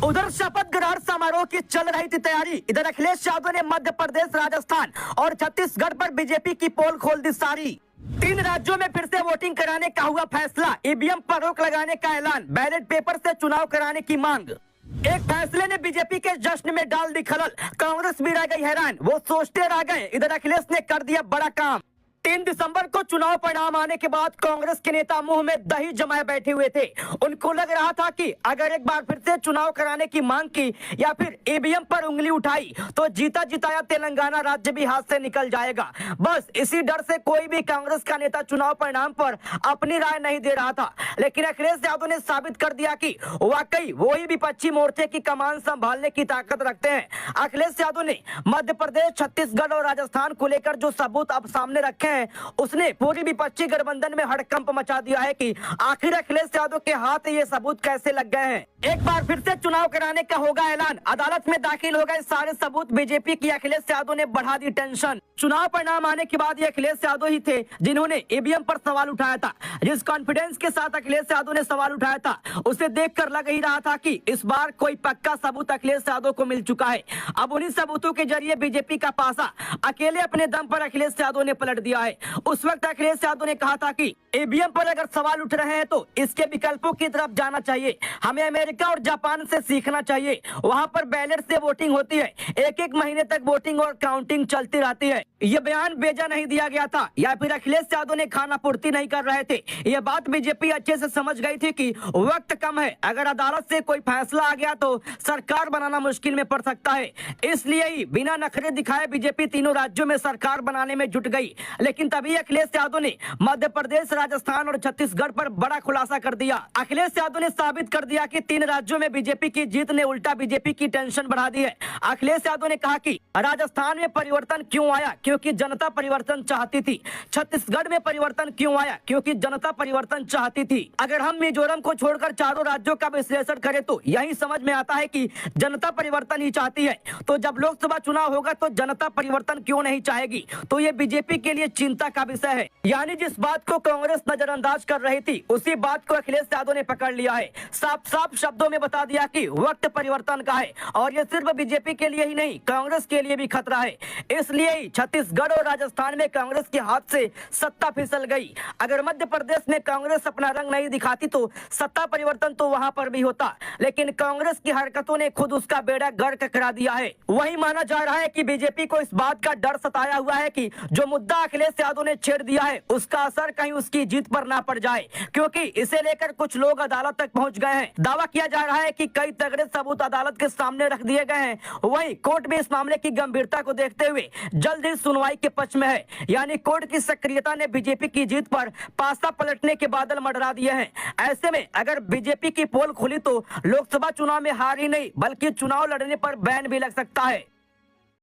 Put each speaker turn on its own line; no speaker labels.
उधर शपथ ग्रहण समारोह की चल रही थी तैयारी। इधर अखिलेश यादव ने मध्य प्रदेश, राजस्थान और छत्तीसगढ़ पर बीजेपी की पोल खोल दी सारी। 3 राज्यों में फिर से वोटिंग कराने का हुआ फैसला। ईवीएम पर रोक लगाने का ऐलान, बैलेट पेपर से चुनाव कराने की मांग। एक फैसले ने बीजेपी के जश्न में डाल दी खलल। कांग्रेस भी रह गई हैरान, वो सोचते रह गए। इधर अखिलेश ने कर दिया बड़ा काम। 3 दिसंबर को चुनाव परिणाम आने के बाद कांग्रेस के नेता मुंह में दही जमाए बैठे हुए थे। उनको लग रहा था कि अगर एक बार फिर से चुनाव कराने की मांग की या फिर ईवीएम पर उंगली उठाई तो जीता जिताया तेलंगाना राज्य भी हाथ से निकल जाएगा। बस इसी डर से कोई भी कांग्रेस का नेता चुनाव परिणाम पर अपनी राय नहीं दे रहा था। लेकिन अखिलेश यादव ने साबित कर दिया कि वाकई वो ही विपक्षी मोर्चे की कमान संभालने की ताकत रखते हैं। अखिलेश यादव ने मध्य प्रदेश, छत्तीसगढ़ और राजस्थान को लेकर जो सबूत अब सामने रखे, उसने पूरी विपक्षी गठबंधन में हड़कंप मचा दिया है कि आखिर अखिलेश यादव के हाथ ये सबूत कैसे लग गए हैं। एक बार फिर से चुनाव कराने का होगा ऐलान। अदालत में दाखिल हो गए सारे सबूत। बीजेपी की अखिलेश यादव ने बढ़ा दी टेंशन। चुनाव परिणाम आने के बाद ये अखिलेश यादव ही थे जिन्होंने ईवीएम पर सवाल उठाया था। जिस कॉन्फिडेंस के साथ अखिलेश यादव ने सवाल उठाया था, उसे देखकर लग ही रहा था कि इस बार कोई पक्का सबूत अखिलेश यादव को मिल चुका है। अब उन्हीं सबूतों के जरिए बीजेपी का पासा अकेले अपने दम पर अखिलेश यादव ने पलट दिया है। उस वक्त अखिलेश यादव ने कहा था कि ईवीएम पर अगर सवाल उठ रहे हैं तो इसके विकल्पों की तरफ जाना चाहिए। हमें अमेरिका और जापान से सीखना चाहिए। वहां पर बैलेट से वोटिंग होती है, 1-1 महीने तक वोटिंग और काउंटिंग चलती रहती है। ये बयान बेजा नहीं दिया गया था या फिर अखिलेश यादव ने खाना पूर्ति नहीं कर रहे थे। ये बात बीजेपी अच्छे से समझ गई थी कि वक्त कम है। अगर अदालत से कोई फैसला आ गया तो सरकार बनाना मुश्किल में पड़ सकता है। इसलिए ही बिना नखरे दिखाए बीजेपी तीनों राज्यों में सरकार बनाने में जुट गई। लेकिन तभी अखिलेश यादव ने मध्य प्रदेश, राजस्थान और छत्तीसगढ़ पर बड़ा खुलासा कर दिया। अखिलेश यादव ने साबित कर दिया कि 3 राज्यों में बीजेपी की जीत ने उल्टा बीजेपी की टेंशन बढ़ा दी है। अखिलेश यादव ने कहा कि राजस्थान में परिवर्तन क्यों आया, क्योंकि जनता परिवर्तन चाहती थी। छत्तीसगढ़ में परिवर्तन क्यों आया, क्योंकि जनता परिवर्तन चाहती थी। अगर हम मिजोरम को छोड़कर चारों राज्यों का विश्लेषण करें तो यही समझ में आता है कि जनता परिवर्तन ही चाहती है। तो जब लोकसभा चुनाव होगा तो जनता परिवर्तन क्यों नहीं चाहेगी। तो ये बीजेपी के लिए चिंता का विषय है। यानी जिस बात को कांग्रेस नजरअंदाज कर रही थी, उसी बात को अखिलेश यादव ने पकड़ लिया है। साफ साफ शब्दों में बता दिया कि वक्त परिवर्तन का है और ये सिर्फ बीजेपी के लिए ही नहीं, कांग्रेस के लिए भी खतरा है। इसलिए ही छत्तीसगढ़ और राजस्थान में कांग्रेस के हाथ से सत्ता फिसल गई। अगर मध्य प्रदेश में कांग्रेस अपना रंग नहीं दिखाती तो सत्ता परिवर्तन तो वहां पर भी होता। लेकिन कांग्रेस की हरकतों ने खुद उसका बेड़ा गर्क करा दिया है। वही माना जा रहा है कि बीजेपी को इस बात का डर सताया हुआ है कि जो मुद्दा अखिलेश यादव ने छेड़ दिया है उसका असर कहीं उसकी जीत पर ना पड़ जाए, क्योंकि इसे लेकर कुछ लोग अदालत तक पहुंच गए हैं। दावा किया जा रहा है कि कई तगड़े सबूत अदालत के सामने रख दिए गए हैं। वहीं कोर्ट में इस मामले की गंभीरता को देखते हुए जल्द ही सुनवाई के पक्ष में है। यानी कोर्ट की सक्रियता ने बीजेपी की जीत पर पासा पलटने के बादल मंडरा दिए हैं। ऐसे में अगर बीजेपी की पोल खुली तो लोकसभा चुनाव में हार ही नहीं बल्कि चुनाव लड़ने पर बैन भी लग सकता है।